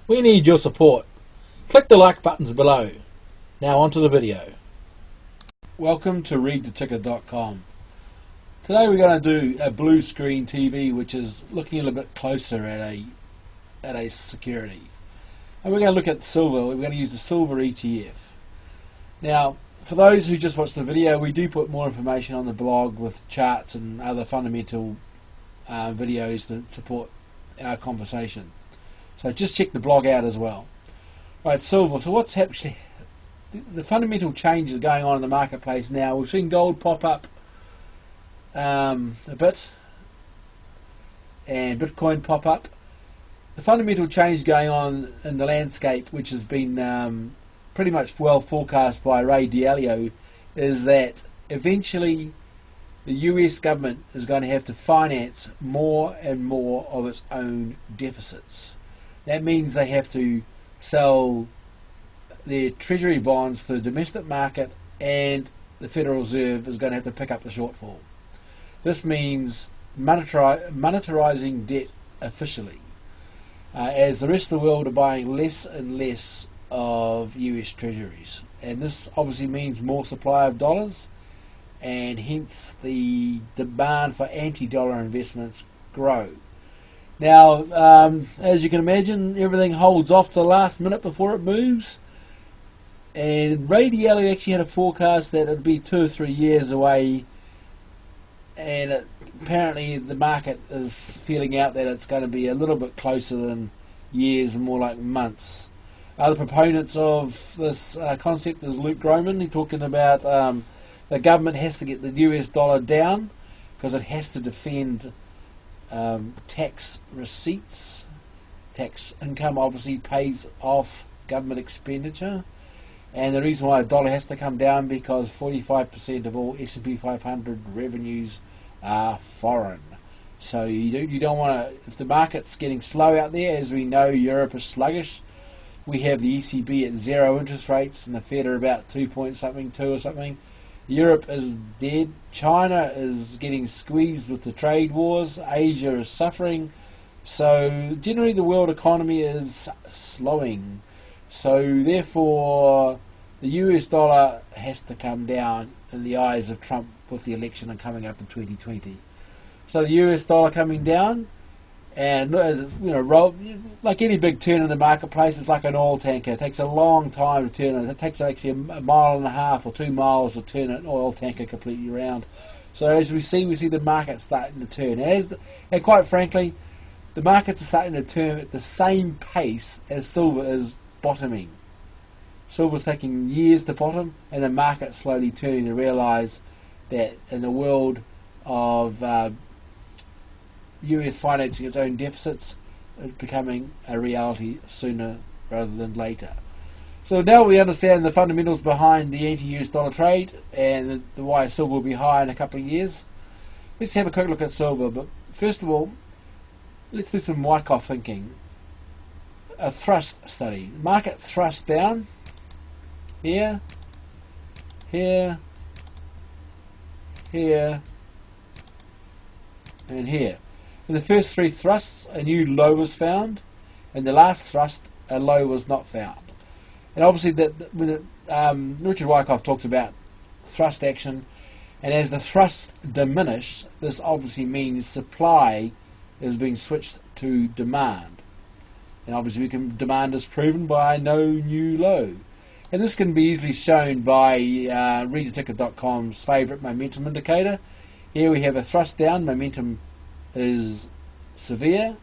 We need your support. Click the like buttons below. Now onto the video. Welcome to readtheticker.com. Today we're going to do a blue screen TV, which is looking a little bit closer at a security. And we're going to look at silver. We're going to use the silver ETF. Now, for those who just watched the video, we do put more information on the blog with charts and other fundamental videos that support our conversation. So just check the blog out as well. Right, silver. So what's actually the fundamental changes going on in the marketplace now? We've seen gold pop up a bit, and Bitcoin pop up. The fundamental change going on in the landscape, which has been pretty much well forecast by Ray Dalio, is that eventually the US government is going to have to finance more and more of its own deficits. That means they have to sell their treasury bonds to the domestic market, and the Federal Reserve is going to have to pick up the shortfall. This means monetarizing debt officially, as the rest of the world are buying less and less of US treasuries. And this obviously means more supply of dollars, and hence the demand for anti-dollar investments grow. Now, as you can imagine, everything holds off to the last minute before it moves. And Ray Dalio actually had a forecast that it would be 2 or 3 years away, and apparently the market is feeling out that it's going to be a little bit closer than years and more like months. Other proponents of this concept is Luke Groman. He's talking about the government has to get the US dollar down because it has to defend tax receipts. Tax income obviously pays off government expenditure, and the reason why the dollar has to come down because 45% of all S&P 500 revenues are foreign. So you don't want to, if the market's getting slow out there, as we know Europe is sluggish. We have the ECB at 0 interest rates and the Fed are about 2 point something, 2 or something. Europe is dead. China is getting squeezed with the trade wars. Asia is suffering. So generally the world economy is slowing. So therefore the US dollar has to come down in the eyes of Trump with the election and coming up in 2020. So the US dollar coming down, and as you know, like any big turn in the marketplace, it's like an oil tanker. It takes a long time to turn it. It takes actually a mile and a half or 2 miles to turn an oil tanker completely around. So as we see the market starting to turn. And quite frankly, the markets are starting to turn at the same pace as silver is bottoming. Silver's taking years to bottom, and the market's slowly turning to realise that in the world of US financing its own deficits is becoming a reality sooner rather than later. So now we understand the fundamentals behind the anti-US dollar trade and the why silver will be high in a couple of years. Let's have a quick look at silver, but first of all, let's do some Wyckoff thinking. A thrust study. Market thrust down here, here, here, and here. In the first 3 thrusts, a new low was found, and the last thrust, a low was not found. And obviously, Richard Wyckoff talks about thrust action, and as the thrusts diminish, this obviously means supply is being switched to demand. And obviously, demand is proven by no new low. And this can be easily shown by readtheticker.com's favourite momentum indicator. Here we have a thrust down, momentum is severe,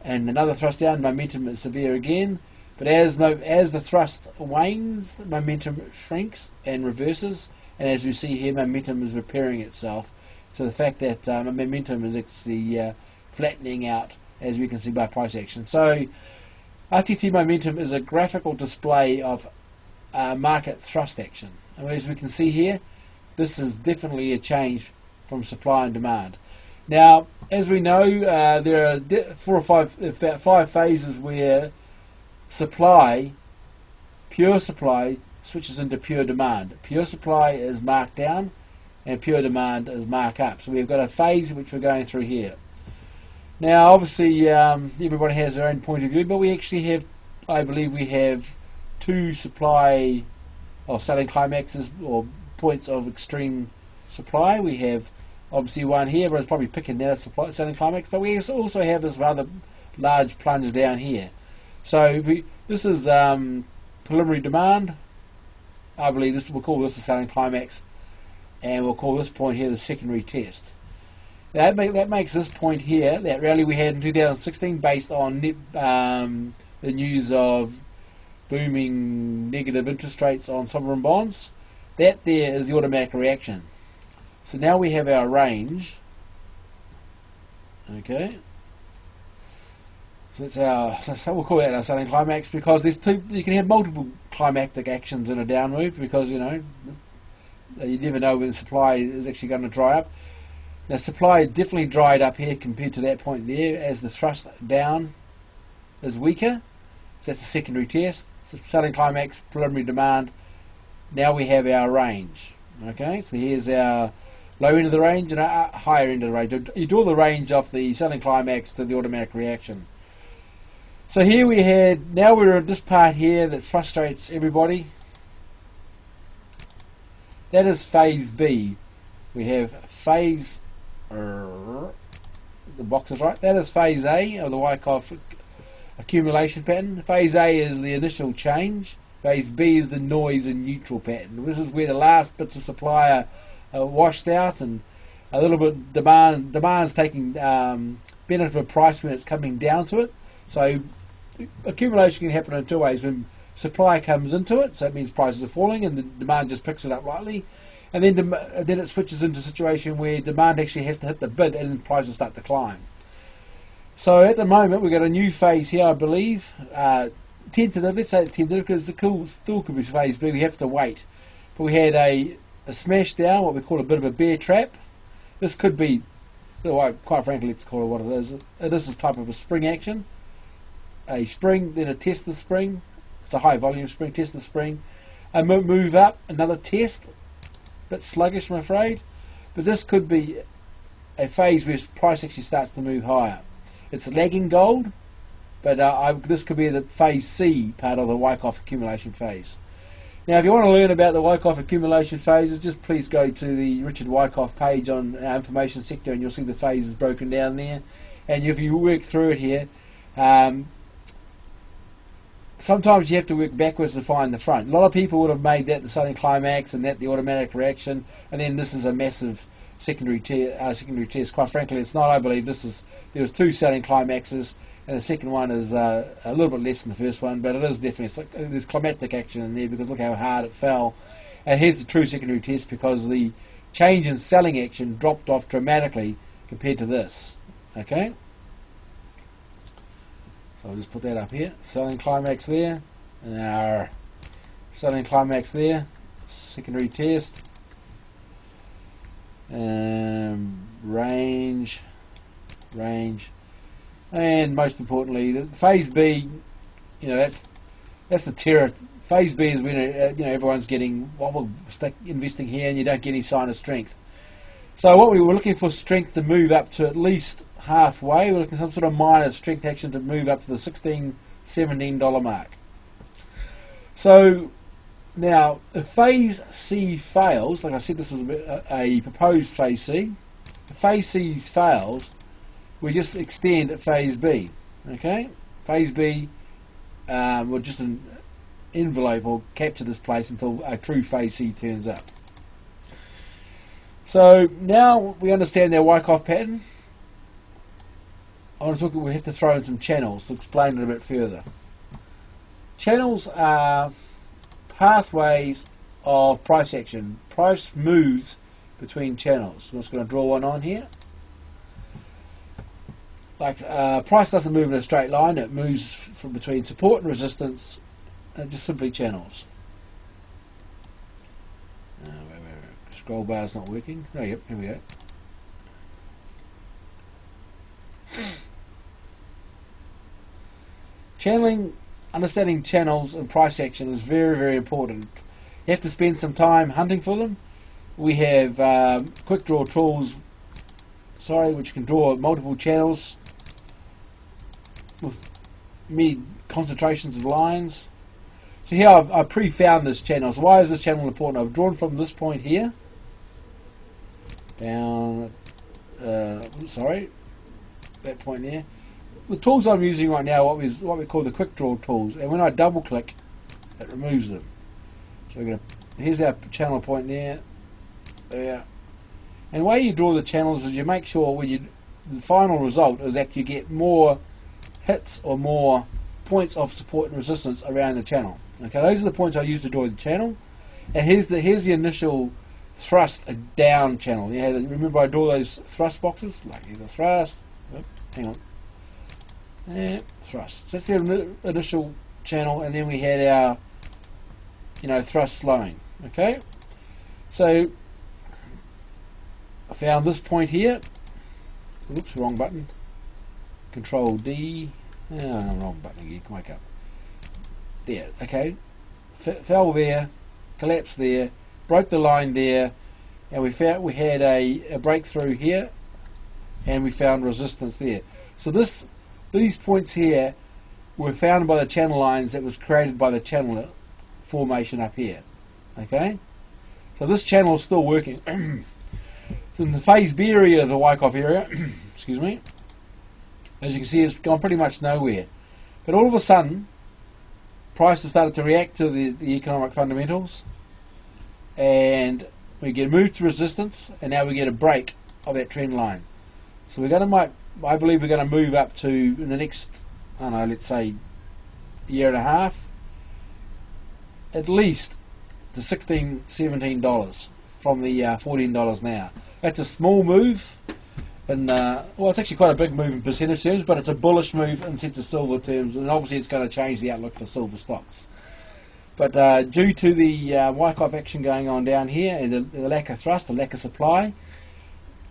and another thrust down, momentum is severe again. But as the thrust wanes, the momentum shrinks and reverses, and as we see here, momentum is repairing itself. So the fact that momentum is actually flattening out, as we can see by price action. So RTT momentum is a graphical display of market thrust action, and as we can see here, this is definitely a change from supply and demand. Now, as we know, there are 4 or 5 phases where pure supply, switches into pure demand. Pure supply is marked down, and pure demand is marked up. So we've got a phase which we're going through here. Now, obviously, everybody has their own point of view, but we actually have I believe we have two supply or selling climaxes or points of extreme supply. We have obviously one here, but it's probably picking that supply selling climax. But we also have this rather large plunge down here. So this is preliminary demand. I believe we'll call this the selling climax, and we'll call this point here the secondary test. That makes this point here, that rally we had in 2016, based on the news of booming negative interest rates on sovereign bonds. That there is the automatic reaction. So now we have our range. Okay. So it's our, so we'll call that our selling climax, because there's two. You can have multiple climactic actions in a down move, because you never know when supply is actually going to dry up. Now supply definitely dried up here compared to that point there, as the thrust down is weaker. So that's the secondary test. So selling climax, preliminary demand. Now we have our range. Okay, so here's our low end of the range and our higher end of the range. You draw the range off the selling climax to the automatic reaction. So here now we're at this part here that frustrates everybody. That is phase B. We have phase, the box is right. That is phase A of the Wyckoff accumulation pattern. Phase A is the initial change. Phase B is the noise and neutral pattern. This is where the last bits of supply are washed out, and a little bit demand's taking benefit of price when it's coming down to it. So accumulation can happen in two ways: when supply comes into it, so it means prices are falling, and the demand just picks it up lightly, and then it switches into a situation where demand actually has to hit the bid, and prices start to climb. So at the moment we've got a new phase here, I believe. Tentative, let's say it's tentative, because still could be phase B. We have to wait. But we had a smash down, what we call a bit of a bear trap. This could be, well, quite frankly, let's call it what it is. This is type of a spring action. A spring, then a test the spring. It's a high volume spring, test the spring. A move up, another test. A bit sluggish, I'm afraid. But this could be a phase where price actually starts to move higher. It's lagging gold, but this could be the phase C part of the Wyckoff accumulation phase. Now, if you want to learn about the Wyckoff accumulation phases, just please go to the Richard Wyckoff page on our information sector, and you'll see the phases broken down there. And if you work through it here, sometimes you have to work backwards to find the front. A lot of people would have made that the selling climax and that the automatic reaction, and then this is a massive secondary test. Quite frankly, it's not. I believe there was two selling climaxes, and the second one is a little bit less than the first one, but it is definitely, there's climatic action in there, because look how hard it fell. And here's the true secondary test, because the change in selling action dropped off dramatically compared to this. Okay, so I'll just put that up here. Selling climax there, and our selling climax there. Secondary test. Range, and most importantly, the phase B. That's the terror. Phase B is when everyone's getting investing here, and you don't get any sign of strength. So what we were looking for, strength to move up to at least halfway. We're looking for some sort of minor strength action to move up to the $16, $17 mark. So now, if phase C fails, like I said, this is a proposed phase C. If phase C fails, we just extend at phase B. Okay, phase B will just envelope or capture this place until a true phase C turns up. So now we understand their Wyckoff pattern. We have to throw in some channels to explain it a bit further. Channels are pathways of price action. Price moves between channels. I'm just going to draw one on here. Like price doesn't move in a straight line. It moves from between support and resistance, and just simply channels. Scroll bar's not working. Oh, yep, here we go. Channeling, understanding channels and price action is very, very important. You have to spend some time hunting for them. We have quick draw tools, which can draw multiple channels with mid concentrations of lines. So here I've pre-found this channel. So why is this channel important? I've drawn from this point here down, sorry, that point there. The tools I'm using right now are what we call the quick draw tools, and when I double click, it removes them. So we're here's our channel point there, there. And the way you draw the channels is you make sure the final result is that you get more hits or more points of support and resistance around the channel. Okay, those are the points I use to draw the channel. And here's the initial thrust down channel. Yeah, remember I draw those thrust boxes, like here's the thrust. Oh, hang on. Yeah, thrust. So that's the initial channel, and then we had our, thrust slowing. Okay, so I found this point here. Oops, wrong button. Control D. Wrong button again. Come wake up. There. Okay. Fell there. Collapsed there. Broke the line there, and we found we had a breakthrough here, and we found resistance there. So these points here were found by the channel lines that was created by the channel formation up here. Okay. So this channel is still working. In the phase B area of the Wyckoff area, excuse me, as you can see, it's gone pretty much nowhere. But all of a sudden, prices started to react to the economic fundamentals, and we get moved to resistance, and now we get a break of that trend line. So we're going to, I believe we're going to move up to, in the next, I don't know, let's say year and a half, at least to $16, $17 from the $14 now. That's a small move, and well, it's actually quite a big move in percentage terms, but it's a bullish move in sense of silver terms, and obviously it's going to change the outlook for silver stocks. But due to the Wyckoff action going on down here, and the lack of thrust, the lack of supply,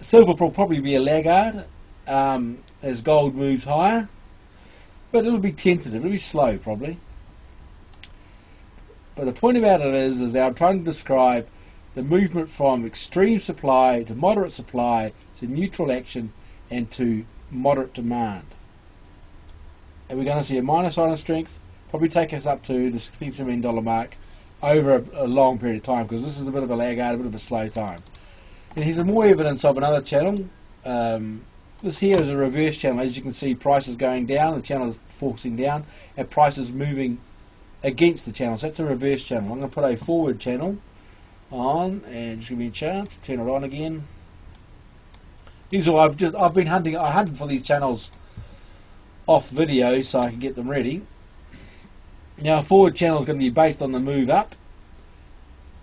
silver will probably be a laggard as gold moves higher, but it'll be tentative, it'll be slow probably. But the point about it is that I'm trying to describe the movement from extreme supply to moderate supply to neutral action and to moderate demand. And we're going to see a minor sign of strength, probably take us up to the $16, $17 mark over a long period of time, because this is a bit of a laggard, a bit of a slow time. And here's more evidence of another channel. This here is a reverse channel. As you can see, prices going down, the channel is forcing down, and prices moving against the channel. So that's a reverse channel. I'm going to put a forward channel on, and just give me a chance to turn it on again. These are I've been hunting. I hunted for these channels off video so I can get them ready. Now, a forward channel is going to be based on the move up,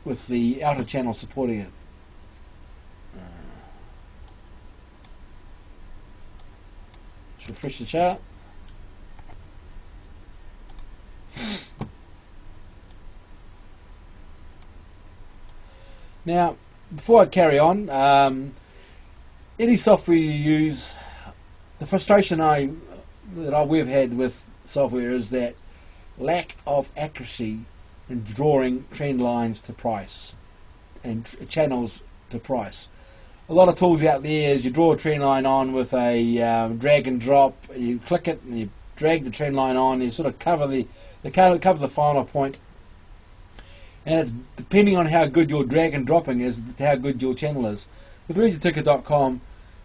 with the outer channel supporting it. Let's refresh the chart. Now, before I carry on, any software you use, the frustration we've had with software is that lack of accuracy in drawing trend lines to price and channels to price. A lot of tools out there is you draw a trend line on with a drag and drop, and you click it and you drag the trend line on, and you sort of cover the final point. And it's depending on how good your drag and dropping is, how good your channel is. With readtheticker.com,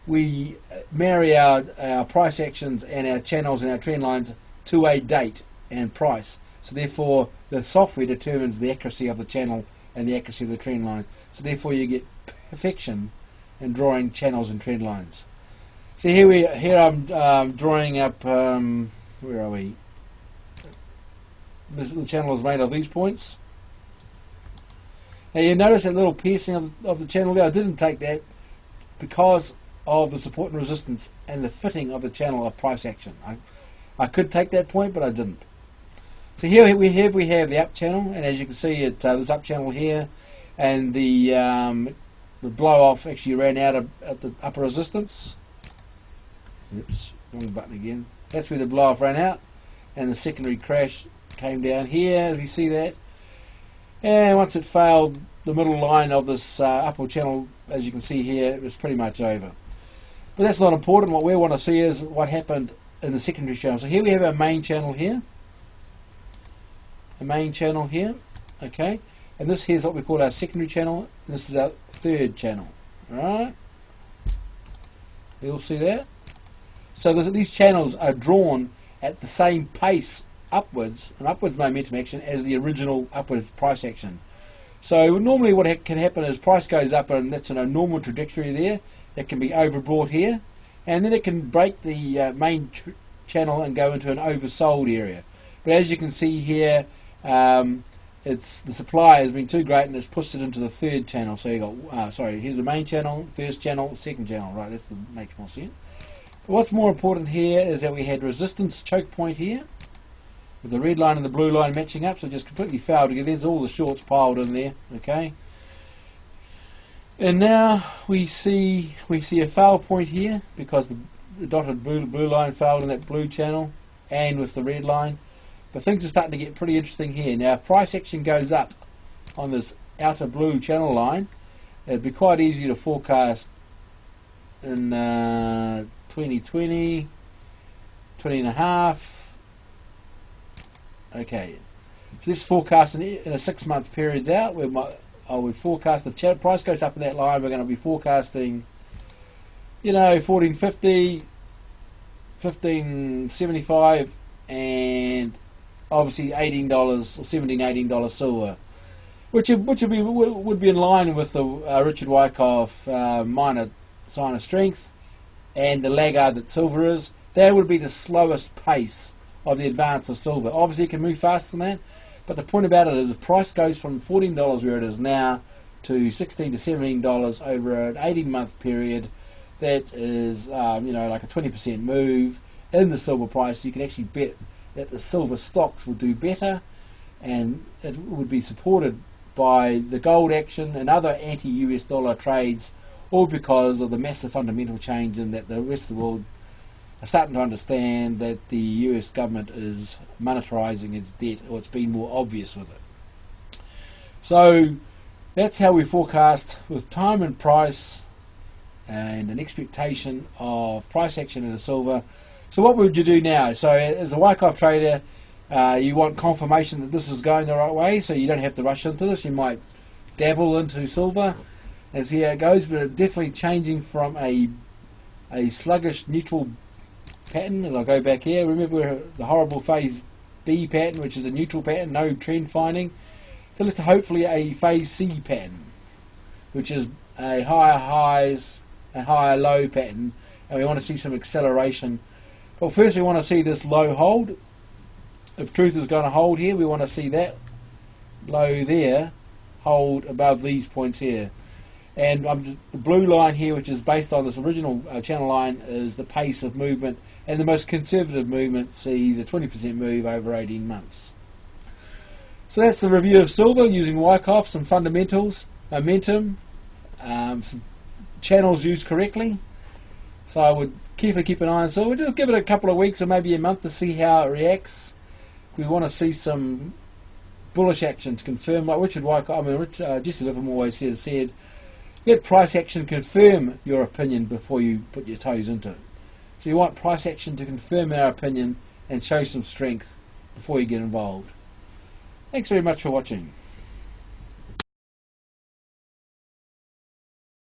we marry our price actions and our channels and our trend lines to a date and price. So therefore, the software determines the accuracy of the channel and the accuracy of the trend line. So therefore, you get perfection in drawing channels and trend lines. So here I'm drawing up. Where are we? The channel is made of these points. Now you notice that little piercing of the channel there. I didn't take that because of the support and resistance and the fitting of the channel of price action. I could take that point, but I didn't. So here we have the up channel, and as you can see, there's up channel here, and the blow off actually ran out at the upper resistance. Oops, wrong button again. That's where the blow off ran out, and the secondary crash came down here. If you see that. And once it failed the middle line of this upper channel, as you can see here, it was pretty much over. But that's not important. What we want to see is what happened in the secondary channel. So here we have our main channel here, a main channel here, okay, and this here is what we call our secondary channel, and this is our third channel. Alright, you'll see that. So these channels are drawn at the same pace upwards, an upwards momentum action, as the original upwards price action. So normally what can happen is price goes up, and that's in a normal trajectory there. It can be overbought here, and then it can break the main channel and go into an oversold area. But as you can see here, the supply has been too great, and it's pushed it into the third channel. So you got here's the main channel, first channel, second channel. Right, makes more sense. But what's more important here is that we had resistance choke point here, with the red line and the blue line matching up, so just completely fouled together. There's all the shorts piled in there. Okay. And now we see a fail point here, because the dotted blue line failed in that blue channel and with the red line. But things are starting to get pretty interesting here. Now if price action goes up on this outer blue channel line, it'd be quite easy to forecast in 2020, 20.5. Okay, so this forecast in a 6 month period out, I would forecast the price goes up in that line. We're going to be forecasting, 1450, 1575, and obviously $18 or $17, $18 silver, which would be in line with the Richard Wyckoff minor sign of strength and the laggard that silver is. That would be the slowest pace of the advance of silver. Obviously it can move faster than that, but the point about it is the price goes from $14 where it is now to $16 to $17 over an 18-month period. That is like a 20% move in the silver price. You can actually bet that the silver stocks will do better, and it would be supported by the gold action and other anti-US dollar trades, all because of the massive fundamental change in that the rest of the world are starting to understand that the US government is monetarising its debt, or it's been more obvious with it. So that's how we forecast with time and price and an expectation of price action in the silver. So what would you do now? So as a Wyckoff trader, you want confirmation that this is going the right way, so you don't have to rush into this. You might dabble into silver and see how it goes, but it's definitely changing from a sluggish neutral pattern. And I'll go back here. Remember the horrible phase B pattern, which is a neutral pattern, no trend finding. So let's hopefully a phase C pattern, which is a higher highs and higher low pattern, and we want to see some acceleration. Well, first we want to see this low hold. If truth is going to hold here, we want to see that low there hold above these points here. And the blue line here, which is based on this original channel line, is the pace of movement, and the most conservative movement sees a 20% move over 18 months. So that's the review of silver using Wyckoff, some fundamentals, momentum, some channels used correctly. So I would carefully keep an eye on silver. Just give it a couple of weeks or maybe a month to see how it reacts. We want to see some bullish action to confirm, like Richard Wyckoff, Jesse Livermore always said, let price action confirm your opinion before you put your toes into it. So you want price action to confirm our opinion and show some strength before you get involved. Thanks very much for watching.